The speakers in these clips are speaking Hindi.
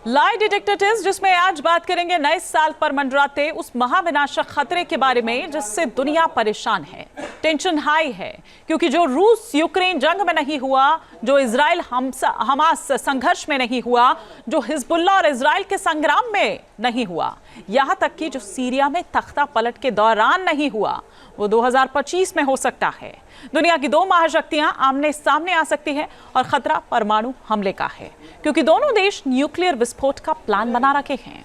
लाई डिटेक्टर टेस्ट जिसमें आज बात करेंगे नए साल पर मंडराते उस महाविनाशक खतरे के बारे में जिससे दुनिया परेशान है, टेंशन हाई है, क्योंकि जो रूस यूक्रेन जंग में नहीं हुआ, जो इजराइल हमास संघर्ष में नहीं हुआ, जो हिजबुल्लाह और इजराइल के संग्राम में नहीं हुआ, यहां तक कि जो सीरिया में तख्ता पलट के दौरान नहीं हुआ, वो 2025 में हो सकता है। दुनिया की दो महाशक्तियां आमने सामने आ सकती है और खतरा परमाणु हमले का है, क्योंकि दोनों देश न्यूक्लियर विस्फोट का प्लान बना रखे हैं।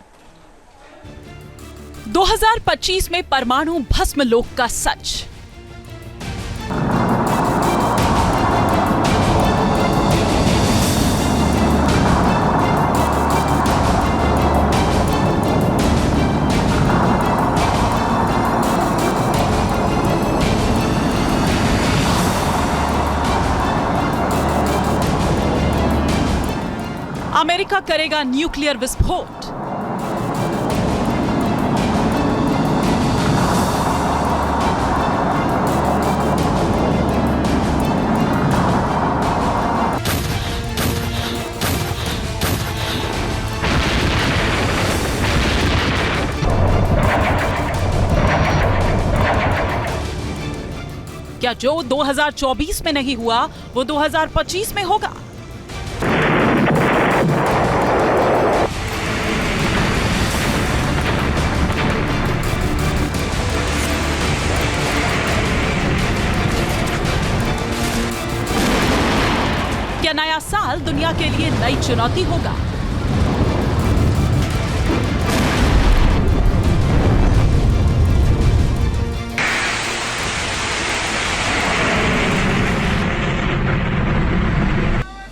2025 में परमाणु भस्म लोक का सच। अमेरिका करेगा न्यूक्लियर विस्फोट। क्या जो 2024 में नहीं हुआ वो 2025 में होगा? क्या नया साल दुनिया के लिए नई चुनौती होगा?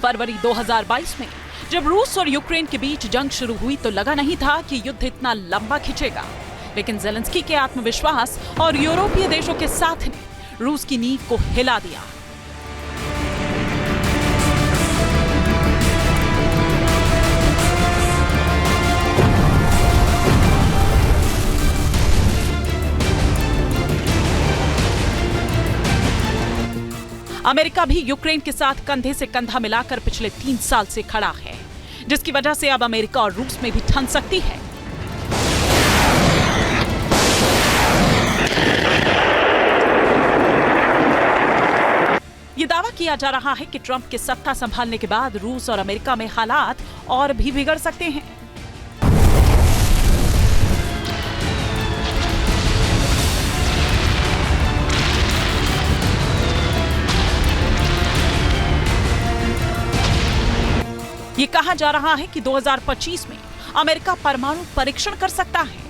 फरवरी 2022 में जब रूस और यूक्रेन के बीच जंग शुरू हुई तो लगा नहीं था कि युद्ध इतना लंबा खिंचेगा, लेकिन ज़ेलेंस्की के आत्मविश्वास और यूरोपीय देशों के साथ ने रूस की नींव को हिला दिया। अमेरिका भी यूक्रेन के साथ कंधे से कंधा मिलाकर पिछले 3 साल से खड़ा है, जिसकी वजह से अब अमेरिका और रूस में भी ठन सकती है। ये दावा किया जा रहा है कि ट्रंप के सत्ता संभालने के बाद रूस और अमेरिका में हालात और भी बिगड़ सकते हैं। ये कहा जा रहा है कि 2025 में अमेरिका परमाणु परीक्षण कर सकता है।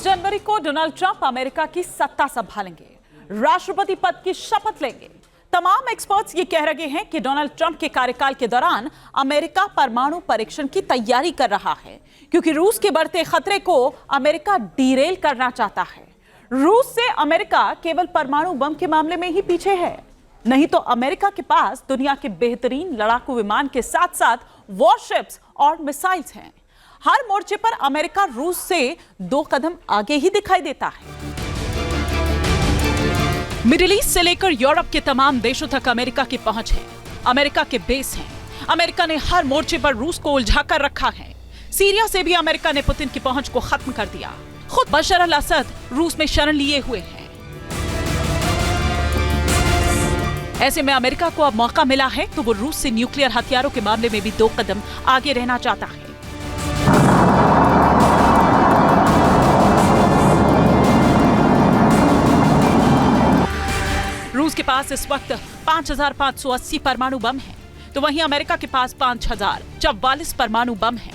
जनवरी को डोनाल्ड ट्रंप अमेरिका की सत्ता संभालेंगे, राष्ट्रपति पद की शपथ लेंगे। तमाम एक्सपर्ट्स ये कह रहे हैं कि डोनाल्ड ट्रंप के कार्यकाल के दौरान अमेरिका परमाणु परीक्षण की तैयारी कर रहा है, क्योंकि रूस के बढ़ते खतरे को अमेरिका डीरेल करना चाहता है। रूस से अमेरिका केवल परमाणु बम के मामले में ही पीछे है, नहीं तो अमेरिका के पास दुनिया के बेहतरीन लड़ाकू विमान के साथ साथ वॉरशिप्स और मिसाइल्स हैं। हर मोर्चे पर अमेरिका रूस से 2 कदम आगे ही दिखाई देता है। मिडिल ईस्ट से लेकर यूरोप के तमाम देशों तक अमेरिका की पहुंच है, अमेरिका के बेस हैं। अमेरिका ने हर मोर्चे पर रूस को उलझा कर रखा है। सीरिया से भी अमेरिका ने पुतिन की पहुंच को खत्म कर दिया। खुद बशर अल असद रूस में शरण लिए हुए हैं। ऐसे में अमेरिका को अब मौका मिला है तो वो रूस से न्यूक्लियर हथियारों के मामले में भी 2 कदम आगे रहना चाहता है। रूस के पास इस वक्त 5,580 परमाणु बम हैं, तो वहीं अमेरिका के पास 5,044 परमाणु बम हैं।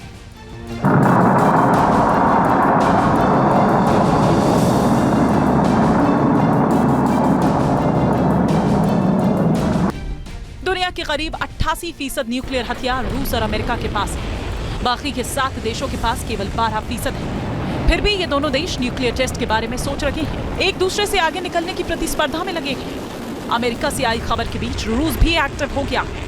दुनिया के करीब 88% न्यूक्लियर हथियार रूस और अमेरिका के पास है। बाकी के 7 देशों के पास केवल 12% है। फिर भी ये दोनों देश न्यूक्लियर टेस्ट के बारे में सोच रहे हैं, एक दूसरे से आगे निकलने की प्रतिस्पर्धा में लगे हैं। अमेरिका से आई खबर के बीच रूस भी एक्टिव हो गया है।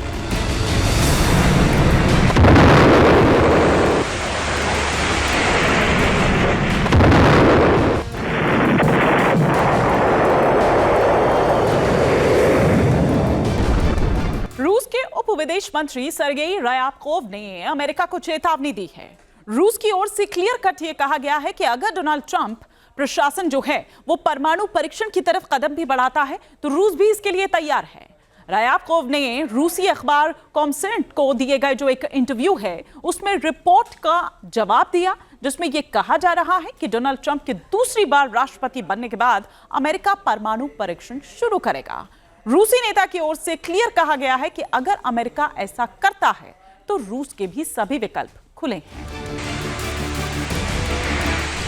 के उप विदेश मंत्री सर्गेई रायाबकोव ने अमेरिका को चेतावनी दी है। रूस की ओर से क्लियर कट ये कहा गया है कि अगर डोनाल्ड ट्रंप प्रशासन जो है वो परमाणु परीक्षण की तरफ कदम भी बढ़ाता है तो रूस भी इसके लिए तैयार है। रायाबकोव ने रूसी अखबार कॉमसेंट को दिए गए जो एक इंटरव्यू है उसमें रिपोर्ट का जवाब दिया, जिसमें यह कहा जा रहा है कि डोनाल्ड ट्रंप के दूसरी बार राष्ट्रपति बनने के बाद अमेरिका परमाणु परीक्षण शुरू करेगा। रूसी नेता की ओर से क्लियर कहा गया है कि अगर अमेरिका ऐसा करता है तो रूस के भी सभी विकल्प खुले हैं।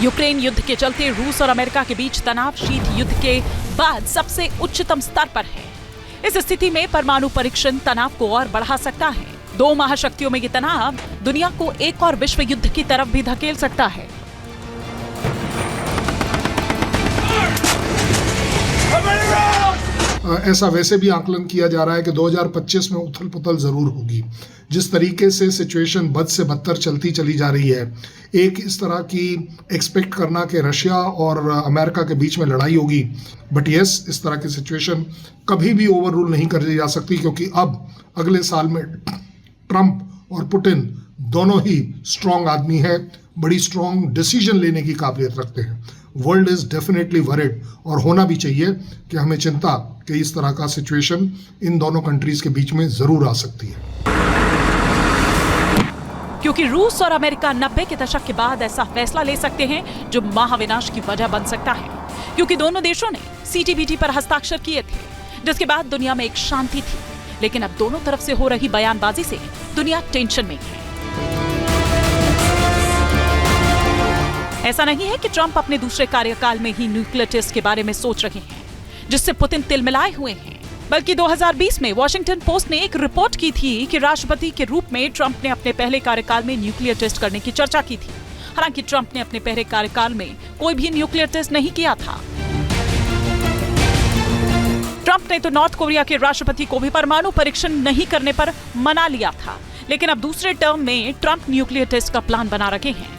यूक्रेन युद्ध के चलते रूस और अमेरिका के बीच तनाव शीत युद्ध के बाद सबसे उच्चतम स्तर पर है। इस स्थिति में परमाणु परीक्षण तनाव को और बढ़ा सकता है। दो महाशक्तियों में ये तनाव दुनिया को एक और विश्व युद्ध की तरफ भी धकेल सकता है। ऐसा वैसे भी आकलन किया जा रहा है कि 2025 में उथल पुथल जरूर होगी। जिस तरीके से सिचुएशन बद से बदतर चलती चली जा रही है, एक इस तरह की एक्सपेक्ट करना कि रशिया और अमेरिका के बीच में लड़ाई होगी, बट यस, इस तरह की सिचुएशन कभी भी ओवर रूल नहीं कर दी जा सकती, क्योंकि अब अगले साल में ट्रंप और पुतिन दोनों ही स्ट्रॉन्ग आदमी है, बड़ी स्ट्रॉन्ग डिसीजन लेने की काबिलियत रखते हैं। वर्ल्ड इज डेफिनेटली वरिड, और होना भी चाहिए कि हमें चिंता कि इस तरह का सिचुएशन इन दोनों कंट्रीज के बीच में जरूर आ सकती है। क्योंकि रूस और अमेरिका 90 के दशक के बाद ऐसा फैसला ले सकते हैं जो महाविनाश की वजह बन सकता है, क्योंकि दोनों देशों ने CTBT पर हस्ताक्षर किए थे, जिसके बाद दुनिया में एक शांति थी। लेकिन अब दोनों तरफ से हो रही बयानबाजी से दुनिया टेंशन में है। ऐसा नहीं है कि ट्रंप अपने दूसरे कार्यकाल में ही न्यूक्लियर टेस्ट के बारे में सोच रहे हैं, जिससे पुतिन तिलमिलाए हुए हैं, बल्कि 2020 में वॉशिंगटन पोस्ट ने एक रिपोर्ट की थी कि राष्ट्रपति के रूप में ट्रंप ने अपने पहले कार्यकाल में न्यूक्लियर टेस्ट करने की चर्चा की थी। हालांकि ट्रंप ने अपने पहले कार्यकाल में कोई भी न्यूक्लियर टेस्ट नहीं किया था। ट्रंप ने तो नॉर्थ कोरिया के राष्ट्रपति को भी परमाणु परीक्षण नहीं करने पर मना लिया था, लेकिन अब दूसरे टर्म में ट्रंप न्यूक्लियर टेस्ट का प्लान बना रखे हैं।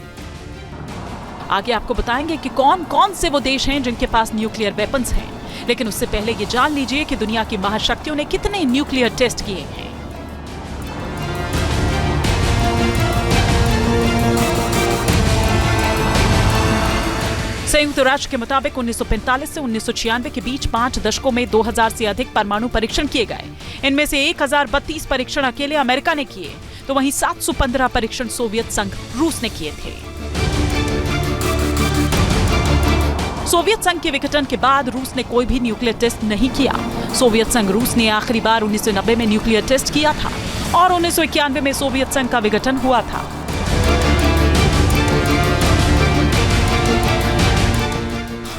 आगे आपको बताएंगे कि कौन कौन से वो देश हैं जिनके पास न्यूक्लियर वेपन्स हैं, लेकिन उससे पहले ये जान लीजिए कि दुनिया की महाशक्तियों ने कितने न्यूक्लियर टेस्ट किए हैं। संयुक्त राष्ट्र के मुताबिक 1945 से 1996 के बीच 5 दशकों में 2000 से अधिक परमाणु परीक्षण किए गए। इनमें से 1032 परीक्षण अकेले अमेरिका ने किए, तो वहीं 715 परीक्षण सोवियत संघ रूस ने किए थे। सोवियत संघ के विघटन के बाद रूस ने कोई भी न्यूक्लियर टेस्ट नहीं किया। सोवियत संघ रूस ने आखिरी बार 1990 में न्यूक्लियर टेस्ट किया था और 1991 में सोवियत संघ का विघटन हुआ था।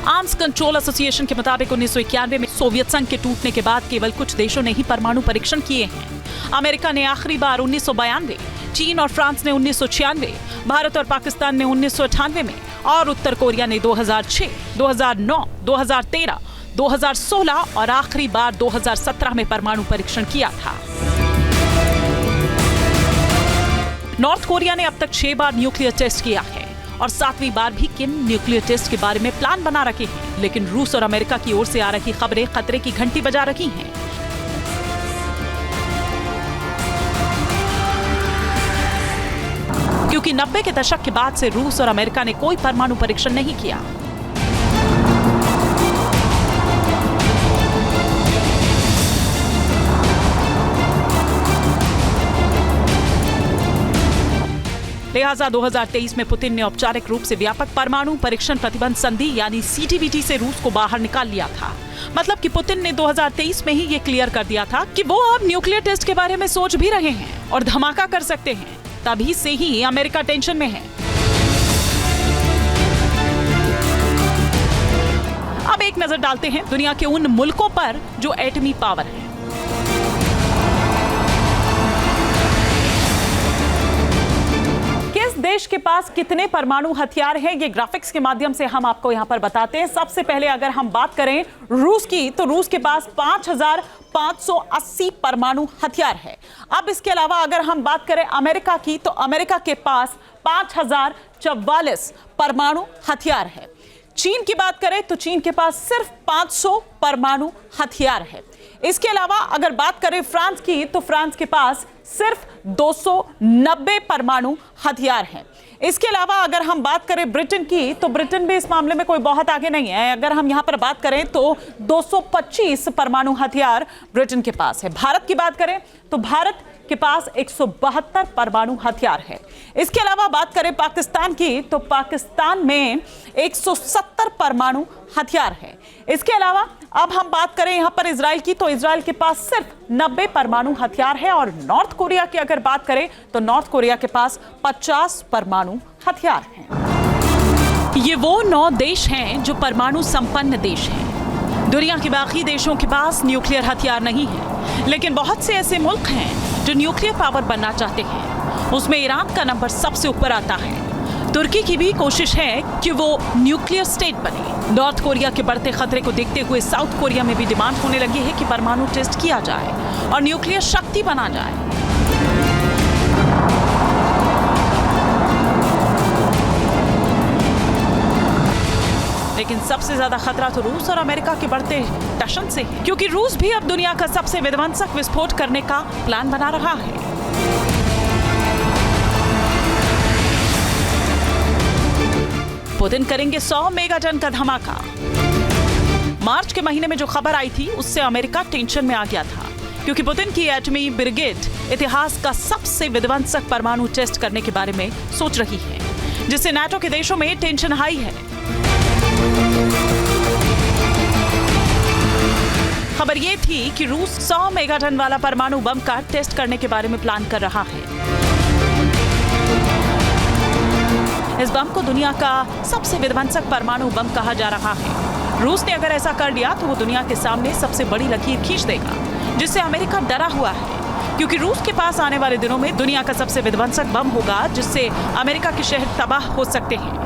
आर्म्स कंट्रोल एसोसिएशन के मुताबिक 1991 में सोवियत संघ के टूटने के बाद केवल कुछ देशों ने ही परमाणु परीक्षण किए हैं। अमेरिका ने आखिरी बार 1992, चीन और फ्रांस ने 1996, भारत और पाकिस्तान ने 1998 में और उत्तर कोरिया ने 2006, 2009, 2013, 2016 और आखिरी बार 2017 में परमाणु परीक्षण किया था। नॉर्थ कोरिया ने अब तक 6 बार न्यूक्लियर टेस्ट किया है और 7वीं बार भी किम न्यूक्लियर टेस्ट के बारे में प्लान बना रखे हैं, लेकिन रूस और अमेरिका की ओर से आ रही खबरें खतरे की घंटी बजा रही हैं। क्योंकि 90 के दशक के बाद से रूस और अमेरिका ने कोई परमाणु परीक्षण नहीं किया। लिहाजा 2023 में पुतिन ने औपचारिक रूप से व्यापक परमाणु परीक्षण प्रतिबंध संधि यानी CTBT से रूस को बाहर निकाल लिया था। मतलब कि पुतिन ने 2023 में ही ये क्लियर कर दिया था कि वो अब न्यूक्लियर टेस्ट के बारे में सोच भी रहे हैं और धमाका कर सकते हैं। तभी से ही अमेरिका टेंशन में है। अब एक नजर डालते हैं दुनिया के उन मुल्कों पर जो एटमी पावर है। किस देश के पास कितने परमाणु हथियार हैं, ये ग्राफिक्स के माध्यम से हम आपको यहां पर बताते हैं। सबसे पहले अगर हम बात करें रूस की, तो रूस के पास 5580 परमाणु हथियार है। अब इसके अलावा अगर हम बात करें अमेरिका की, तो अमेरिका के पास 5044 परमाणु हथियार है। चीन की बात करें तो चीन के पास सिर्फ 500 परमाणु हथियार है। इसके अलावा अगर बात करें फ्रांस की, तो फ्रांस के पास सिर्फ 290 परमाणु हथियार हैं। इसके अलावा अगर हम बात करें ब्रिटेन की, तो ब्रिटेन भी इस मामले में कोई बहुत आगे नहीं है। अगर हम यहां पर बात करें तो 225 परमाणु हथियार ब्रिटेन के पास है। भारत की बात करें तो भारत के पास 172 परमाणु हथियार है। इसके अलावा बात करें पाकिस्तान की, तो पाकिस्तान में 170 परमाणु हथियार है। इसके अलावा अब हम बात करें यहां पर इजराइल की, तो इजराइल के पास सिर्फ 90 परमाणु हथियार है। और नॉर्थ कोरिया की अगर बात करें तो नॉर्थ कोरिया के पास 50 परमाणु हथियार हैं। ये वो 9 देश हैं जो परमाणु संपन्न देश हैं। दुनिया के बाकी देशों के पास न्यूक्लियर हथियार नहीं है, लेकिन बहुत से ऐसे मुल्क हैं जो न्यूक्लियर पावर बनना चाहते हैं। उसमें ईरान का नंबर सबसे ऊपर आता है। तुर्की की भी कोशिश है कि वो न्यूक्लियर स्टेट बने। नॉर्थ कोरिया के बढ़ते खतरे को देखते हुए साउथ कोरिया में भी डिमांड होने लगी है कि परमाणु टेस्ट किया जाए और न्यूक्लियर शक्ति बना जाए। लेकिन सबसे ज्यादा खतरा तो रूस और अमेरिका के बढ़ते टशन से है, क्योंकि रूस भी अब दुनिया का सबसे विध्वंसक विस्फोट करने का प्लान बना रहा है। पुतिन करेंगे 100 मेगाटन का धमाका। मार्च के महीने में जो खबर आई थी, उससे अमेरिका टेंशन में आ गया था, क्योंकि पुतिन की एटमी ब्रिगेड इतिहास का सबसे विध्वंसक परमाणु टेस्ट करने के बारे में सोच रही है, जिससे नाटो के देशों में टेंशन हाई है। खबर यह थी कि रूस 100 मेगाटन वाला परमाणु बम का टेस्ट करने के बारे में प्लान कर रहा है। इस बम को दुनिया का सबसे विध्वंसक परमाणु बम कहा जा रहा है। रूस ने अगर ऐसा कर लिया तो वो दुनिया के सामने सबसे बड़ी लकीर खींच देगा, जिससे अमेरिका डरा हुआ है, क्योंकि रूस के पास आने वाले दिनों में दुनिया का सबसे विध्वंसक बम होगा, जिससे अमेरिका के शहर तबाह हो सकते हैं।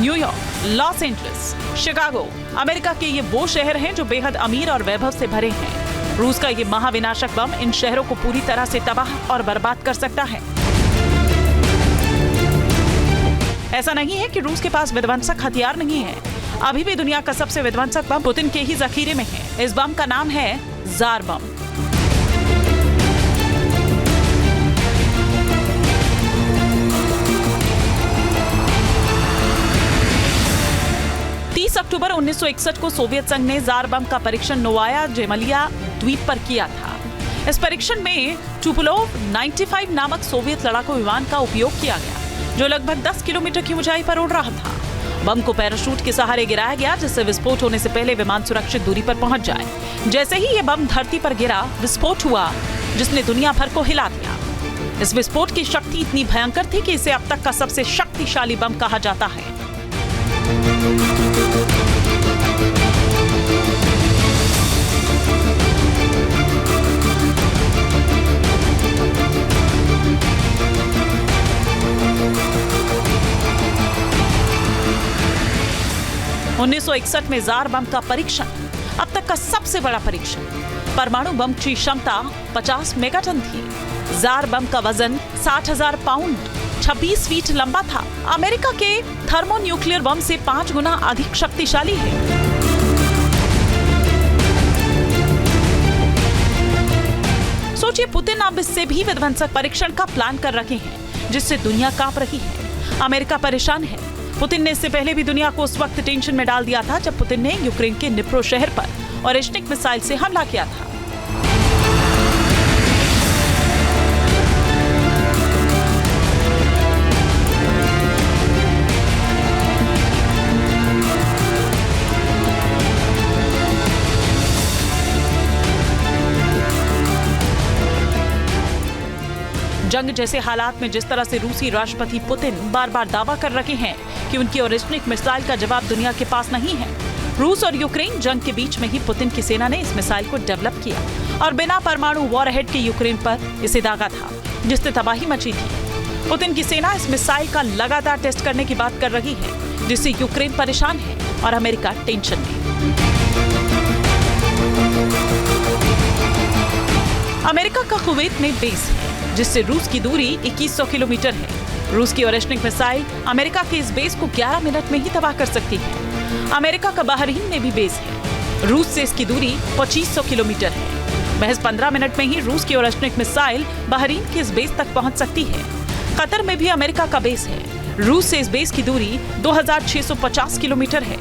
New York, Los Angeles, Chicago America के ये वो शहर हैं जो बेहद अमीर और वैभव से भरे हैं। रूस का ये महाविनाशक बम इन शहरों को पूरी तरह से तबाह और बर्बाद कर सकता है। ऐसा नहीं है कि रूस के पास विध्वंसक हथियार नहीं है। अभी भी दुनिया का सबसे विध्वंसक बम पुतिन के ही जखीरे में है। इस बम का नाम है जार बम। अक्टूबर 1961 को सोवियत संघ ने जार बम का परीक्षण नोवाया जेमलिया द्वीप पर किया था। इस परीक्षण में टुपोलोव 95 नामक सोवियत लड़ाकू विमान का उपयोग किया गया, जो लगभग 10 किलोमीटर की ऊंचाई पर उड़ रहा था। बम को पैराशूट के सहारे गिराया गया, जिससे विस्फोट होने से पहले विमान सुरक्षित दूरी पर पहुंच जाए। जैसे ही ये बम धरती पर गिरा, विस्फोट हुआ, जिसने दुनिया भर को हिला दिया। इस विस्फोट की शक्ति इतनी भयंकर थी कि इसे अब तक का सबसे शक्तिशाली बम कहा जाता है। उन्नीस 1961 में जार बम का परीक्षण अब तक का सबसे बड़ा परीक्षण। परमाणु बम की क्षमता 50 मेगाटन थी। जार बम का वजन 60,000 पाउंड 26 फीट लंबा था। अमेरिका के थर्मोन्यूक्लियर बम से 5 गुना अधिक शक्तिशाली है। सोचिए, पुतिन अब इससे भी विध्वंसक परीक्षण का प्लान कर रहे हैं, जिससे दुनिया कांप रही है। अमेरिका परेशान है। पुतिन ने इससे पहले भी दुनिया को उस वक्त टेंशन में डाल दिया था, जब पुतिन ने यूक्रेन के निप्रो शहर पर ओरेश्निक मिसाइल से हमला किया था। जंग जैसे हालात में जिस तरह से रूसी राष्ट्रपति पुतिन बार बार दावा कर रहे हैं कि उनकी ओरेश्निक मिसाइल का जवाब दुनिया के पास नहीं है। रूस और यूक्रेन जंग के बीच में ही पुतिन की सेना ने इस मिसाइल को डेवलप किया और बिना परमाणु वॉरहेड के यूक्रेन पर इसे दागा था, जिससे तबाही मची थी। पुतिन की सेना इस मिसाइल का लगातार टेस्ट करने की बात कर रही है, जिससे यूक्रेन परेशान है और अमेरिका टेंशन में। अमेरिका का कुवैत में बेस है। जिससे रूस की दूरी 2100 किलोमीटर है। रूस की ओरेशनिक मिसाइल अमेरिका के इस बेस को 11 मिनट में ही तबाह कर सकती है। अमेरिका का बहरीन में भी बेस है। रूस से इसकी दूरी 2500 किलोमीटर है। महज 15 मिनट में ही रूस की ओरेशनिक मिसाइल बहरीन के इस बेस तक पहुंच सकती है। कतर में भी अमेरिका का बेस है। रूस से इस बेस की दूरी 2650 किलोमीटर है।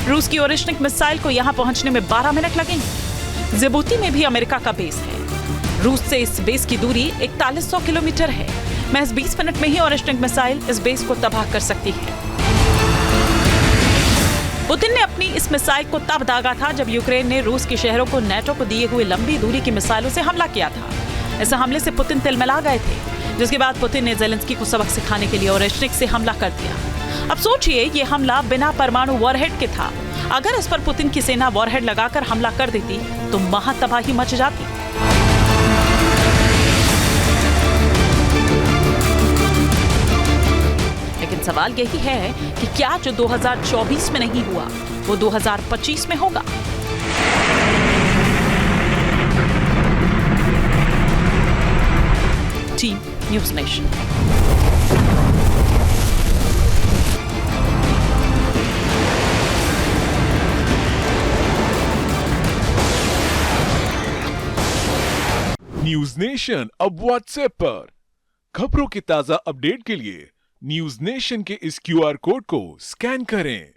रूस की ओरेशनिक मिसाइल को यहां पहुंचने में 12 मिनट लगेंगे। जिबूती में भी अमेरिका का बेस है। रूस से इस बेस की दूरी 4100 किलोमीटर है। महज 20 मिनट में ही ओरेशनिक मिसाइल इस बेस को तबाह कर सकती है। पुतिन ने अपनी इस मिसाइल को तब दागा था जब यूक्रेन ने रूस के शहरों को नेटो को दिए हुए लंबी दूरी की मिसाइलों से हमला किया था। इस हमले से पुतिन तिलमिला गए थे, जिसके बाद पुतिन ने ज़ेलेंस्की को सबक सिखाने के लिए ओरेशनिक से हमला कर दिया। अब सोचिए, ये हमला बिना परमाणु वॉरहेड के था। अगर इस पर पुतिन की सेना वॉरहेड लगाकर हमला कर देती तो महातबाही मच जाती। लेकिन सवाल यही है कि क्या जो 2024 में नहीं हुआ वो 2025 में होगा। Team news nation. News nation अब व्हाट्सएप पर खबरों के ताजा अपडेट के लिए न्यूज नेशन के इस क्यूआर कोड को स्कैन करें।